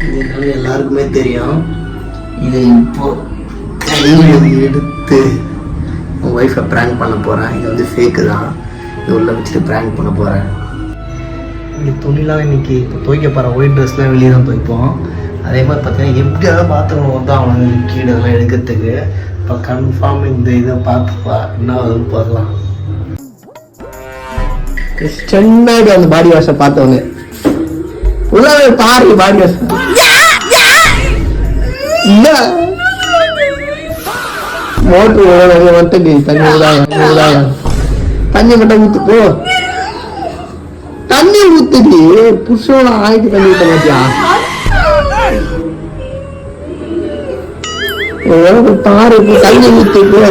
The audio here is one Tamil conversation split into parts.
இதனால எல்லாருக்குமே தெரியும். இதை இப்போ எடுத்து உன் ஒய்ஃபை ப்ராங்க் பண்ண போகிறேன். இது வந்து ஃபேக்கு தான். இது உள்ள வச்சுட்டு ப்ராங்க் பண்ண போகிறேன். இங்கே துணிலாம் இன்னைக்கு இப்போ துவைக்க போகிறேன். ஒயிட் ட்ரெஸ்லாம் வெளியே தான் துவைப்போம். அதே மாதிரி பார்த்தீங்கன்னா எப்படியாவது பாத்ரூம் வந்து அவனுக்கு கீழே இதெல்லாம் எடுக்கிறதுக்கு. இப்போ கன்ஃபார்ம் இந்த இதை பார்த்துப்பா என்ன ஆகுதுன்னு பார்க்கலாம். சென்னாடி அந்த பாடி வாஷை பார்த்தவங்க உள்ள பாரு பாடி வாஷ் இல்லை மோட்ரு வந்துட்டு தண்ணி உதாயம் தண்ணி மட்டும் ஊத்து போ. தண்ணி ஊத்துடி புருஷோட ஆயிட்டு தண்ணி ஊத்த மாட்டியா? பாரு தண்ணி ஊத்து போ.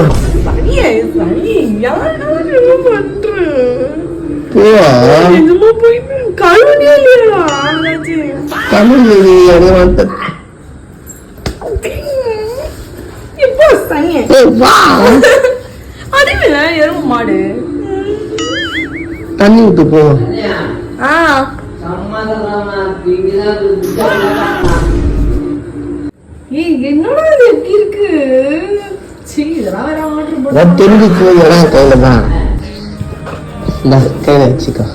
தண்ணி ஊத்து போ. என்னோட எப்படி இருக்கு தெரிஞ்சு கையில தான் கையில வச்சுக்கோ.